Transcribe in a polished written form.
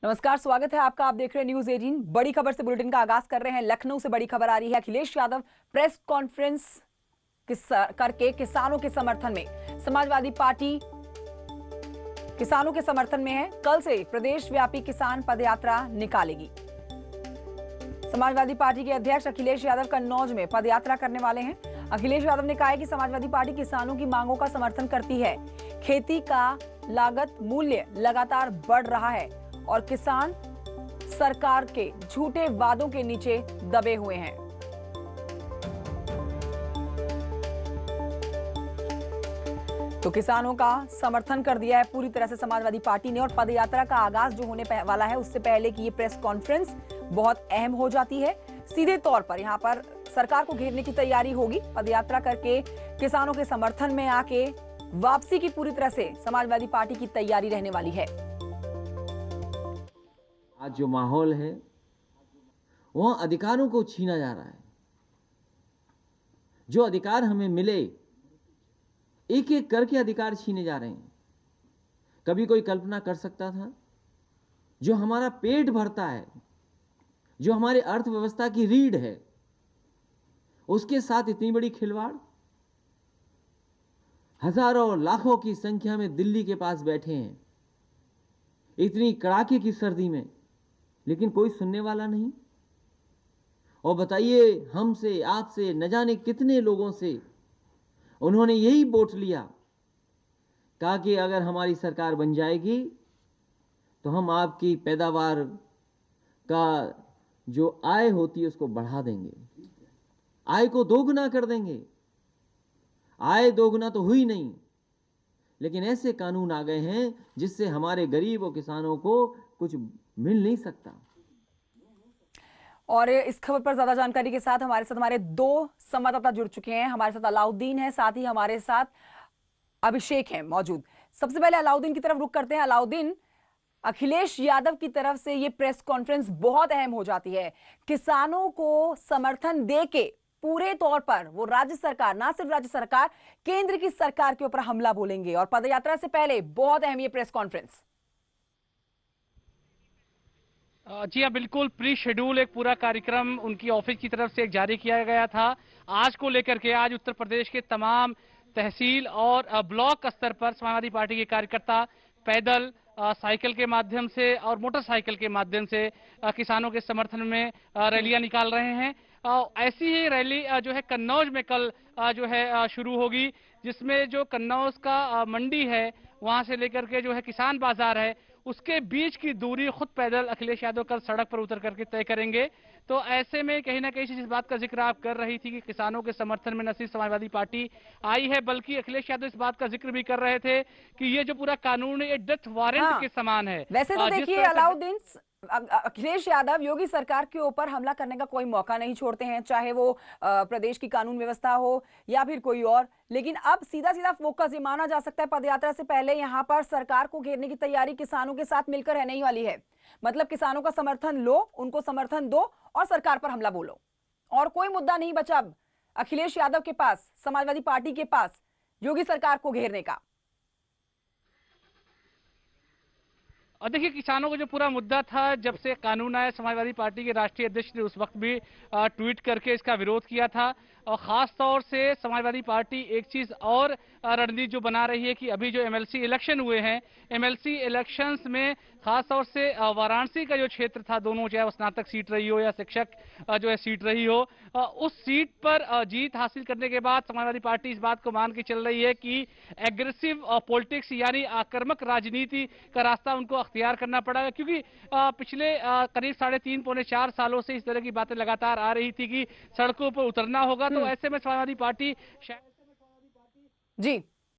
नमस्कार, स्वागत है आपका। आप देख रहे हैं न्यूज 18। बड़ी खबर से बुलेटिन का आगाज कर रहे हैं। लखनऊ से बड़ी खबर आ रही है। अखिलेश यादव प्रेस कॉन्फ्रेंस करके किसानों के समर्थन में, समाजवादी पार्टी किसानों के समर्थन में है। कल से प्रदेश व्यापी किसान पदयात्रा निकालेगी। समाजवादी पार्टी के अध्यक्ष अखिलेश यादव कन्नौज में पदयात्रा करने वाले हैं। अखिलेश यादव ने कहा है कि समाजवादी पार्टी किसानों की मांगों का समर्थन करती है। खेती का लागत मूल्य लगातार बढ़ रहा है और किसान सरकार के झूठे वादों के नीचे दबे हुए हैं। तो किसानों का समर्थन कर दिया है पूरी तरह से समाजवादी पार्टी ने। और पदयात्रा का आगाज जो होने वाला है उससे पहले की ये प्रेस कॉन्फ्रेंस बहुत अहम हो जाती है। सीधे तौर पर यहां पर सरकार को घेरने की तैयारी होगी। पदयात्रा करके किसानों के समर्थन में आके वापसी की पूरी तरह से समाजवादी पार्टी की तैयारी रहने वाली है। आज जो माहौल है वह अधिकारों को छीना जा रहा है। जो अधिकार हमें मिले, एक एक करके अधिकार छीने जा रहे हैं। कभी कोई कल्पना कर सकता था? जो हमारा पेट भरता है, जो हमारे अर्थव्यवस्था की रीढ़ है, उसके साथ इतनी बड़ी खिलवाड़। हजारों लाखों की संख्या में दिल्ली के पास बैठे हैं, इतनी कड़ाके की सर्दी में, लेकिन कोई सुनने वाला नहीं। और बताइए, हमसे, आपसे, न जाने कितने लोगों से उन्होंने यही वोट लिया, कहा कि अगर हमारी सरकार बन जाएगी तो हम आपकी पैदावार का जो आय होती है उसको बढ़ा देंगे, आय को दोगुना कर देंगे। आय दोगुना तो हुई नहीं, लेकिन ऐसे कानून आ गए हैं जिससे हमारे गरीब और किसानों को कुछ मिल नहीं सकता। और इस खबर पर ज्यादा जानकारी के साथ हमारे दो संवाददाता जुड़ चुके हैं। हमारे साथ अलाउद्दीन है, साथ ही हमारे साथ अभिषेक है मौजूद। सबसे पहले अलाउद्दीन की तरफ रुख करते हैं। अलाउद्दीन, अखिलेश यादव की तरफ से ये प्रेस कॉन्फ्रेंस बहुत अहम हो जाती है। किसानों को समर्थन देके पूरे तौर पर वो राज्य सरकार, ना सिर्फ राज्य सरकार, केंद्र की सरकार के ऊपर हमला बोलेंगे। और पदयात्रा से पहले बहुत अहम ये प्रेस कॉन्फ्रेंस। जी हाँ, बिल्कुल प्री शेड्यूल एक पूरा कार्यक्रम उनकी ऑफिस की तरफ से एक जारी किया गया था। आज को लेकर के आज उत्तर प्रदेश के तमाम तहसील और ब्लॉक स्तर पर समाजवादी पार्टी के कार्यकर्ता पैदल, साइकिल के माध्यम से और मोटरसाइकिल के माध्यम से किसानों के समर्थन में रैलियां निकाल रहे हैं। ऐसी ही रैली जो है कन्नौज में कल जो है शुरू होगी, जिसमें जो कन्नौज का मंडी है वहां से लेकर के जो है किसान बाजार है, उसके बीच की दूरी खुद पैदल अखिलेश यादव कल सड़क पर उतर करके तय करेंगे। तो ऐसे में कहीं ना कहीं जिस बात का जिक्र आप कर रही थी कि किसानों के समर्थन में न सिर्फ समाजवादी पार्टी आई है, बल्कि अखिलेश यादव इस बात का जिक्र भी कर रहे थे कि ये जो पूरा कानून है ये डेथ वारंट के समान है। वैसे तो जिस देखिए तरह से अलाउद्दीन, अखिलेश यादव योगी सरकार के ऊपर हमला करने का कोई मौका नहीं छोड़ते हैं, चाहे वो प्रदेश की कानून व्यवस्था हो या फिर कोई और। लेकिन अब सीधा सीधा फोकस ये माना जा सकता है पदयात्रा से पहले यहाँ पर सरकार को घेरने की तैयारी किसानों के साथ मिलकर रहने ही वाली है। मतलब किसानों का समर्थन लो, उनको समर्थन दो और सरकार पर हमला बोलो। और कोई मुद्दा नहीं बचा अब अखिलेश यादव के पास, समाजवादी पार्टी के पास, योगी सरकार को घेरने का। और देखिए, किसानों का जो पूरा मुद्दा था, जब से कानून आया, समाजवादी पार्टी के राष्ट्रीय अध्यक्ष ने उस वक्त भी ट्वीट करके इसका विरोध किया था। और खास तौर से समाजवादी पार्टी एक चीज और रणनीति जो बना रही है कि अभी जो एमएलसी इलेक्शन हुए हैं, एमएलसी इलेक्शंस में खास तौर से वाराणसी का जो क्षेत्र था, दोनों चाहे वो स्नातक सीट रही हो या शिक्षक जो है सीट रही हो, उस सीट पर जीत हासिल करने के बाद समाजवादी पार्टी इस बात को मान के चल रही है कि एग्रेसिव पॉलिटिक्स यानी आक्रामक राजनीति का रास्ता उनको अख्तियार करना पड़ेगा। क्योंकि पिछले करीब 3.5 पौने 4 सालों से इस तरह की बातें लगातार आ रही थी कि सड़कों पर उतरना होगा। तो ऐसे में समाजवादी पार्टी जी